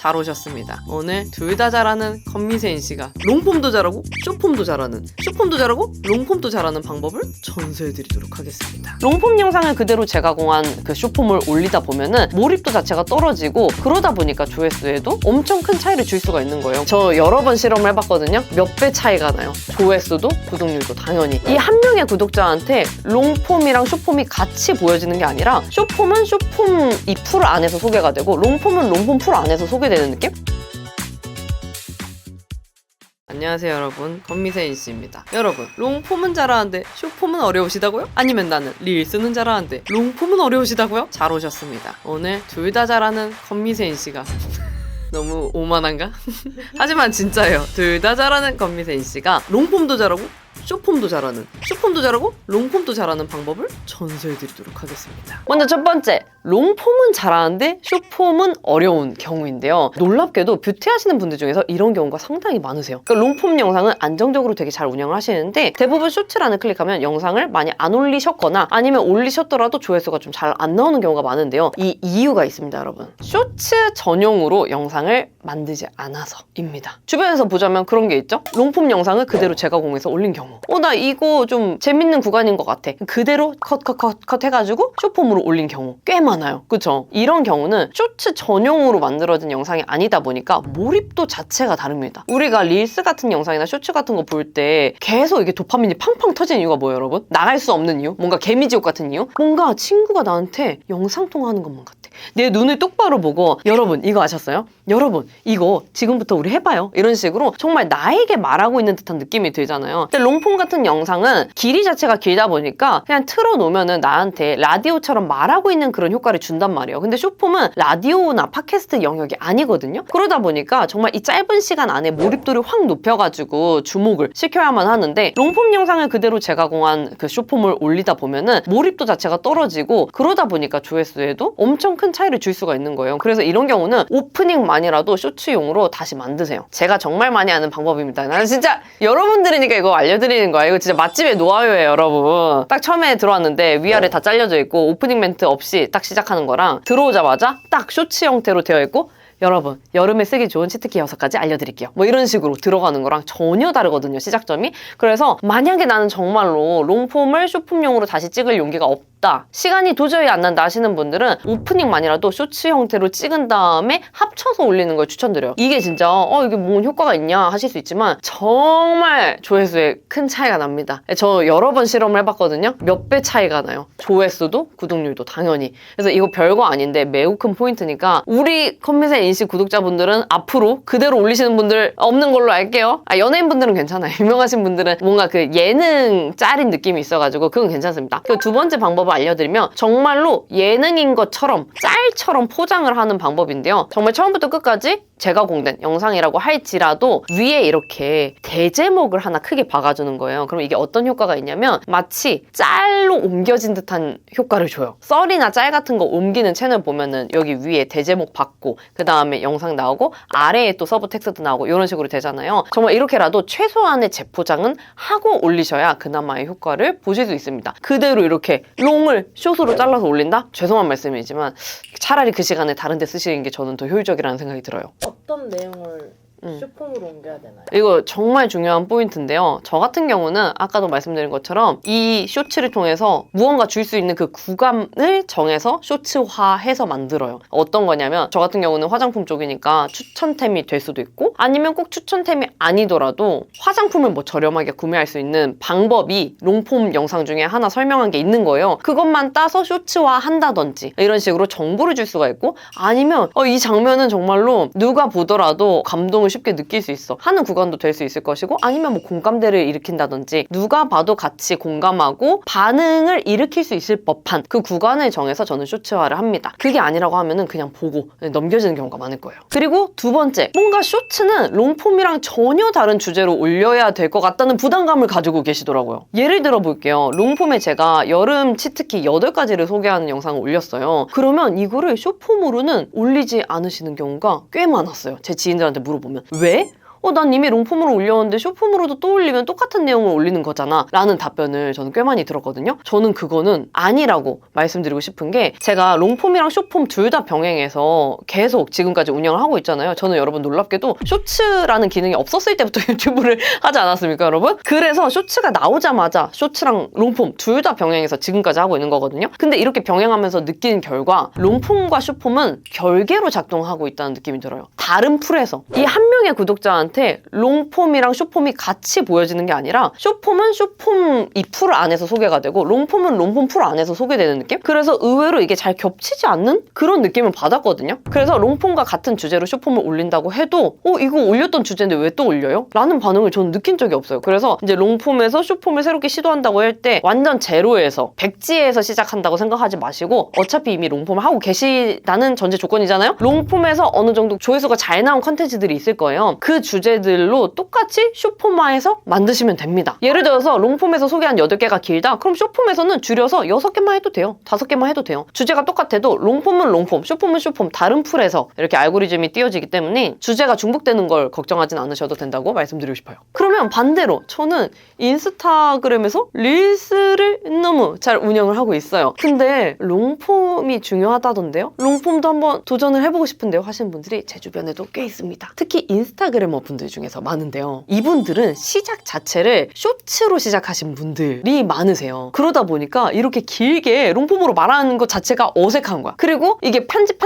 잘 오셨습니다. 오늘 둘 다 잘하는 건미세인 씨가 롱폼도 잘하고 숏폼도 잘하는, 숏폼도 잘하고 롱폼도 잘하는 방법을 전수해드리도록 하겠습니다. 롱폼 영상을 그대로 재가공한 그 숏폼을 올리다 보면은 몰입도 자체가 떨어지고, 그러다 보니까 조회수에도 엄청 큰 차이를 줄 수가 있는 거예요. 저 여러 번 실험을 해봤거든요. 몇 배 차이가 나요. 조회수도 구독률도 당연히. 이 한 명의 구독자한테 롱폼이랑 숏폼이 같이 보여지는 게 아니라, 숏폼은 숏폼 이 풀 안에서 소개가 되고 롱폼은 롱폼 풀 안에서 소개되는 느낌? 안녕하세요 여러분, 건미세인 씨입니다. 여러분, 롱폼은 잘하는데 숏폼은 어려우시다고요? 아니면 나는 릴스는 잘하는데 롱폼은 어려우시다고요? 잘 오셨습니다. 오늘 둘 다 잘하는 건미세인 씨가 너무 오만한가? 하지만 진짜예요. 둘 다 잘하는 건미세인 씨가 롱폼도 잘하고 숏폼도 잘하는, 숏폼도 잘하고 롱폼도 잘하는 방법을 전수해드리도록 하겠습니다. 먼저 첫 번째, 롱폼은 잘하는데 숏폼은 어려운 경우인데요. 놀랍게도 뷰티 하시는 분들 중에서 이런 경우가 상당히 많으세요. 그러니까 롱폼 영상은 안정적으로 되게 잘 운영을 하시는데, 대부분 쇼츠란을 클릭하면 영상을 많이 안 올리셨거나 아니면 올리셨더라도 조회수가 좀 잘 안 나오는 경우가 많은데요. 이 이유가 있습니다, 여러분. 쇼츠 전용으로 영상을 만들지 않아서입니다. 주변에서 보자면 그런 게 있죠? 롱폼 영상을 그대로 재가공해서 올린 경우. 나 이거 좀 재밌는 구간인 것 같아. 그대로 컷 해가지고 숏폼으로 올린 경우 꽤 많아요. 그쵸? 이런 경우는 쇼츠 전용으로 만들어진 영상이 아니다 보니까 몰입도 자체가 다릅니다. 우리가 릴스 같은 영상이나 쇼츠 같은 거 볼 때 계속 이게 도파민이 팡팡 터지는 이유가 뭐예요, 여러분? 나갈 수 없는 이유? 뭔가 개미지옥 같은 이유? 뭔가 친구가 나한테 영상통화하는 것만 같아. 내 눈을 똑바로 보고, 여러분 이거 아셨어요? 여러분 이거 지금부터 우리 해봐요. 이런 식으로 정말 나에게 말하고 있는 듯한 느낌이 들잖아요. 근데 롱폼 같은 영상은 길이 자체가 길다 보니까 그냥 틀어놓으면은 나한테 라디오처럼 말하고 있는 그런 효과를 준단 말이에요. 근데 숏폼은 라디오나 팟캐스트 영역이 아니거든요. 그러다 보니까 정말 이 짧은 시간 안에 몰입도를 확 높여가지고 주목을 시켜야만 하는데, 롱폼 영상을 그대로 재가공한 그 숏폼을 올리다 보면은 몰입도 자체가 떨어지고, 그러다 보니까 조회수에도 엄청 큰 차이를 줄 수가 있는 거예요. 그래서 이런 경우는 오프닝만이라도 쇼츠용으로 다시 만드세요. 제가 정말 많이 아는 방법입니다. 나는 진짜 여러분들이니까 이거 알려드리는 거야. 이거 진짜 맛집의 노하우예요, 여러분. 딱 처음에 들어왔는데 위아래 다 잘려져 있고 오프닝 멘트 없이 딱 시작하는 거랑, 들어오자마자 딱 쇼츠 형태로 되어 있고, 여러분 여름에 쓰기 좋은 치트키 6가지 알려드릴게요, 뭐 이런 식으로 들어가는 거랑 전혀 다르거든요, 시작점이. 그래서 만약에 나는 정말로 롱폼을 숏폼용으로 다시 찍을 용기가 없다, 시간이 도저히 안 난다 하시는 분들은 오프닝만이라도 쇼츠 형태로 찍은 다음에 합쳐서 올리는 걸 추천드려요. 이게 진짜 이게 뭔 효과가 있냐 하실 수 있지만 정말 조회수에 큰 차이가 납니다. 저 여러 번 실험을 해봤거든요. 몇 배 차이가 나요. 조회수도 구독률도 당연히. 그래서 이거 별거 아닌데 매우 큰 포인트니까, 우리 건미세 인식 구독자분들은 앞으로 그대로 올리시는 분들 없는 걸로 알게요. 연예인분들은 괜찮아요. 유명하신 분들은 뭔가 그 예능 짤인 느낌이 있어가지고 그건 괜찮습니다. 그 두 번째 방법을 알려드리면, 정말로 예능인 것처럼 짤처럼 포장을 하는 방법인데요. 정말 처음부터 끝까지 재가공된 영상이라고 할지라도 위에 이렇게 대제목을 하나 크게 박아주는 거예요. 그럼 이게 어떤 효과가 있냐면, 마치 짤로 옮겨진 듯한 효과를 줘요. 썰이나 짤 같은 거 옮기는 채널 보면은 여기 위에 대제목 받고 그 다음에 영상 나오고 아래에 또 서브 텍스트 나오고 이런 식으로 되잖아요. 정말 이렇게라도 최소한의 재포장은 하고 올리셔야 그나마의 효과를 보실 수 있습니다. 그대로 이렇게 롱을 숏으로 잘라서 올린다? 죄송한 말씀이지만 차라리 그 시간에 다른 데 쓰시는 게 저는 더 효율적이라는 생각이 들어요. 어떤 내용을 숏폼으로 옮겨야 되나요? 이거 정말 중요한 포인트인데요. 저 같은 경우는 아까도 말씀드린 것처럼 이 쇼츠를 통해서 무언가 줄 수 있는 그 구간을 정해서 쇼츠화해서 만들어요. 어떤 거냐면, 저 같은 경우는 화장품 쪽이니까 추천템이 될 수도 있고, 아니면 꼭 추천템이 아니더라도 화장품을 뭐 저렴하게 구매할 수 있는 방법이 롱폼 영상 중에 하나 설명한 게 있는 거예요. 그것만 따서 쇼츠화 한다든지 이런 식으로 정보를 줄 수가 있고, 아니면 이 장면은 정말로 누가 보더라도 감동을 쉽게 느낄 수 있어 하는 구간도 될 수 있을 것이고, 아니면 뭐 공감대를 일으킨다든지 누가 봐도 같이 공감하고 반응을 일으킬 수 있을 법한 그 구간을 정해서 저는 쇼츠화를 합니다. 그게 아니라고 하면은 그냥 보고 넘겨지는 경우가 많을 거예요. 그리고 두 번째, 뭔가 쇼츠는 롱폼이랑 전혀 다른 주제로 올려야 될 것 같다는 부담감을 가지고 계시더라고요. 예를 들어 볼게요. 롱폼에 제가 여름 치트키 8가지를 소개하는 영상을 올렸어요. 그러면 이거를 숏폼으로는 올리지 않으시는 경우가 꽤 많았어요. 제 지인들한테 물어보면. 왜? 난 이미 롱폼으로 올렸는데 숏폼으로도 또 올리면 똑같은 내용을 올리는 거잖아 라는 답변을 저는 꽤 많이 들었거든요. 저는 그거는 아니라고 말씀드리고 싶은 게 제가 롱폼이랑 숏폼 둘 다 병행해서 계속 지금까지 운영을 하고 있잖아요. 저는 여러분 놀랍게도 쇼츠라는 기능이 없었을 때부터 유튜브를 하지 않았습니까, 여러분? 그래서 쇼츠가 나오자마자 쇼츠랑 롱폼 둘 다 병행해서 지금까지 하고 있는 거거든요. 근데 이렇게 병행하면서 느낀 결과 롱폼과 숏폼은 별개로 작동하고 있다는 느낌이 들어요. 다른 풀에서 이 한 명의 구독자한테 롱폼이랑 숏폼이 같이 보여지는 게 아니라 숏폼은 숏폼 이 풀 안에서 소개가 되고 롱폼은 롱폼 풀 안에서 소개되는 느낌? 그래서 의외로 이게 잘 겹치지 않는 그런 느낌을 받았거든요. 그래서 롱폼과 같은 주제로 숏폼을 올린다고 해도 이거 올렸던 주제인데 왜 또 올려요? 라는 반응을 저는 느낀 적이 없어요. 그래서 이제 롱폼에서 숏폼을 새롭게 시도한다고 할 때 완전 제로에서 백지에서 시작한다고 생각하지 마시고 어차피 이미 롱폼을 하고 계시다는 전제 조건이잖아요? 롱폼에서 어느 정도 조회수가 잘 나온 컨텐츠들이 있을 거예요. 그 주제들로 똑같이 숏폼화해서 만드시면 됩니다. 예를 들어서 롱폼에서 소개한 8개가 길다? 그럼 숏폼에서는 줄여서 6개만 해도 돼요. 5개만 해도 돼요. 주제가 똑같아도 롱폼은 롱폼, 숏폼은 숏폼 다른 풀에서 이렇게 알고리즘이 띄워지기 때문에 주제가 중복되는 걸 걱정하진 않으셔도 된다고 말씀드리고 싶어요. 그러면 반대로 저는 인스타그램에서 릴스를 너무 잘 운영을 하고 있어요. 근데 롱폼이 중요하다던데요? 롱폼도 한번 도전을 해보고 싶은데요? 하시는 분들이 제 주변에도 꽤 있습니다. 특히 인스타그래머 분들 중에서 많은데요. 이분들은 시작 자체를 쇼츠로 시작하신 분들이 많으세요. 그러다 보니까 이렇게 길게 롱폼으로 말하는 것 자체가 어색한 거야. 그리고 이게 편집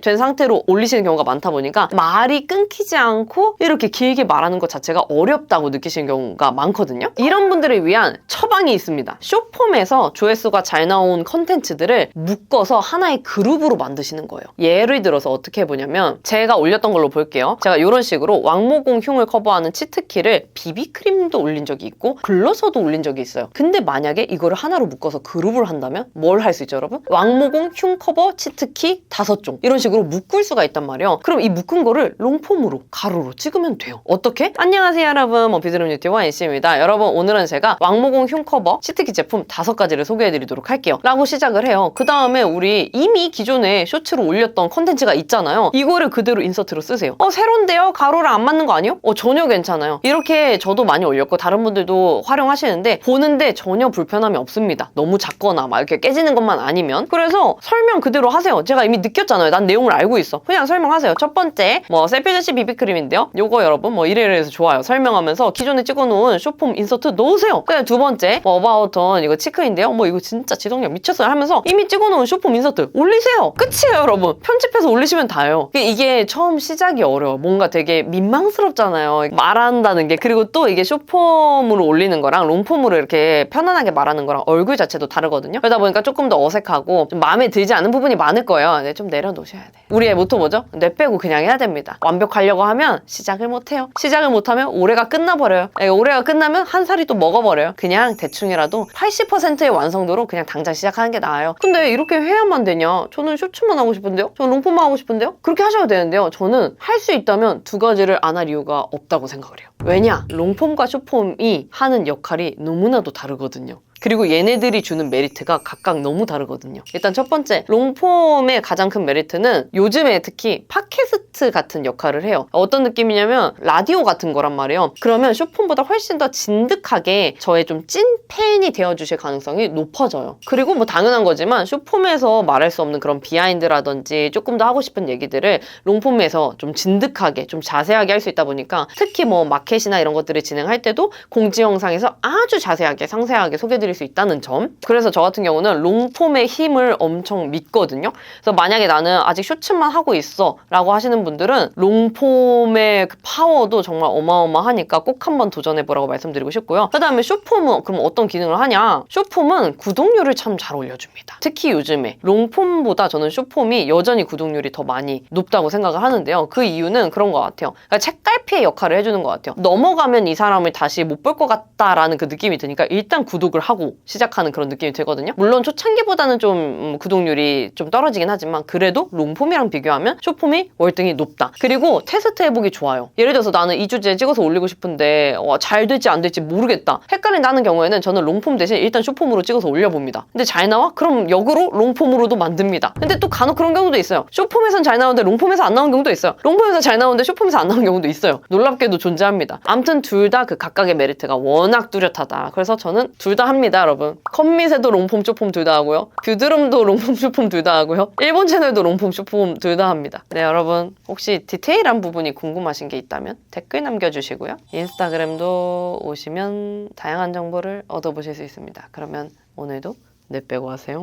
된 상태로 올리시는 경우가 많다 보니까 말이 끊기지 않고 이렇게 길게 말하는 것 자체가 어렵다고 느끼시는 경우가 많거든요. 이런 분들을 위한 처방이 있습니다. 숏폼에서 조회수가 잘 나온 컨텐츠들을 묶어서 하나의 그룹으로 만드시는 거예요. 예를 들어서 어떻게 해보냐면 제가 올렸던 걸로 볼게요. 제가 이런 식으로 왕모공 흉을 커버하는 치트키를 비비크림도 올린 적이 있고 블러셔도 올린 적이 있어요. 근데 만약에 이거를 하나로 묶어서 그룹을 한다면 뭘 할 수 있죠, 여러분? 왕모공 흉 커버 치트키 5종 이런 식으로 묶을 수가 있단 말이에요. 그럼 이 묶은 거를 롱폼으로 가로로 찍으면 돼요. 어떻게? 안녕하세요, 여러분. 비드룸 유튜버 NC입니다. 여러분, 오늘은 제가 왕모공 흉 커버 치트키 제품 5가지를 소개해드리도록 할게요. 라고 시작을 해요. 그 다음에 우리 이미 기존에 쇼츠로 올렸던 컨텐츠가 있잖아요. 이거를 그대로 인서트로 쓰세요. 새로운데요? 가로랑 안 맞는 거 아니에요? 전혀 괜찮아요. 이렇게 저도 많이 올렸고 다른 분들도 활용하시는데 보는데 전혀 불편함이 없습니다. 너무 작거나 막 이렇게 깨지는 것만 아니면. 그래서 설명 그대로 하세요. 제가 이미 느꼈잖아요. 난 내용을 알고 있어. 그냥 설명하세요. 첫 번째, 셀피저씨 비비크림인데요. 요거 여러분 이래서 좋아요. 설명하면서 기존에 찍어놓은 숏폼 인서트 넣으세요. 그냥 두 번째, 어바웃턴 이거 치크인데요. 이거 진짜 지속력 미쳤어요 하면서 이미 찍어놓은 숏폼 인서트 올리세요. 끝이에요, 여러분. 편집해서 올리시면 다예요. 이게 처음 시작이 어려워. 뭔가 되게 민망스럽잖아요. 말한다는 게. 그리고 또 이게 숏폼으로 올리는 거랑 롱폼으로 이렇게 편안하게 말하는 거랑 얼굴 자체도 다르거든요. 그러다 보니까 조금 더 어색하고 좀 마음에 들지 않은 부분이 많을 거예요. 네, 좀 내려놓으셔야 돼. 우리의 모토 뭐죠? 뇌 빼고 그냥 해야 됩니다. 완벽하려고 하면 시작을 못해요. 시작을 못하면 올해가 끝나버려요. 올해가 끝나면 한 살이 또 먹어버려요. 그냥 대충이라도 80%의 완성도로 그냥 당장 시작하는 게 나아요. 근데 이렇게 해야만 되냐? 저는 쇼츠만 하고 싶은데요? 저는 롱폼만 하고 싶은데요? 그렇게 하셔야 되는데요. 저는 할 수 있다면 2가지를 안 할 이유가 없다고 생각을 해요. 왜냐? 롱폼과 숏폼이 하는 역할이 너무나도 다르거든요. 그리고 얘네들이 주는 메리트가 각각 너무 다르거든요. 일단 첫 번째, 롱폼의 가장 큰 메리트는 요즘에 특히 팟캐스트 같은 역할을 해요. 어떤 느낌이냐면 라디오 같은 거란 말이에요. 그러면 숏폼보다 훨씬 더 진득하게 저의 좀 찐 팬이 되어주실 가능성이 높아져요. 그리고 당연한 거지만 숏폼에서 말할 수 없는 그런 비하인드라든지 조금 더 하고 싶은 얘기들을 롱폼에서 좀 진득하게 좀 자세하게 할 수 있다 보니까 특히 마켓이나 이런 것들을 진행할 때도 공지 영상에서 아주 자세하게 상세하게 소개드릴 수 있다는 점. 그래서 저 같은 경우는 롱폼의 힘을 엄청 믿거든요. 그래서 만약에 나는 아직 쇼츠만 하고 있어 라고 하시는 분들은 롱폼의 그 파워도 정말 어마어마하니까 꼭 한번 도전해보라고 말씀드리고 싶고요. 그 다음에 숏폼은 그럼 어떤 기능을 하냐? 숏폼은 구독률을 참 잘 올려줍니다. 특히 요즘에 롱폼보다 저는 숏폼이 여전히 구독률이 더 많이 높다고 생각을 하는데요. 그 이유는 그런 것 같아요. 그러니까 책갈피의 역할을 해주는 것 같아요. 넘어가면 이 사람을 다시 못 볼 것 같다라는 그 느낌이 드니까 일단 구독을 하고 하고 시작하는 그런 느낌이 들거든요. 물론 초창기보다는 좀 구독률이 좀 떨어지긴 하지만 그래도 롱폼이랑 비교하면 숏폼이 월등히 높다. 그리고 테스트 해보기 좋아요. 예를 들어서 나는 2주째 찍어서 올리고 싶은데 잘 될지 안 될지 모르겠다. 헷갈리 나는 경우에는 저는 롱폼 대신 일단 숏폼으로 찍어서 올려봅니다. 근데 잘 나와? 그럼 역으로 롱폼으로도 만듭니다. 근데 또 간혹 그런 경우도 있어요. 숏폼에선 잘 나오는데 롱폼에서 안 나오는 경우도 있어요. 롱폼에서 잘 나오는데 숏폼에서 안 나오는 경우도 있어요. 놀랍게도 존재합니다. 아무튼 둘 다 그 각각의 메리트가 워낙 뚜렷하다. 그래서 저는 둘 다 합니다, 여러분. 컷밋에도 롱폼, 숏폼 둘 다 하고요. 뷰드룸도 롱폼, 숏폼 둘 다 하고요. 일본 채널도 롱폼, 숏폼 둘 다 합니다. 네, 여러분. 혹시 디테일한 부분이 궁금하신 게 있다면 댓글 남겨주시고요. 인스타그램도 오시면 다양한 정보를 얻어보실 수 있습니다. 그러면 오늘도 내 빼고 하세요.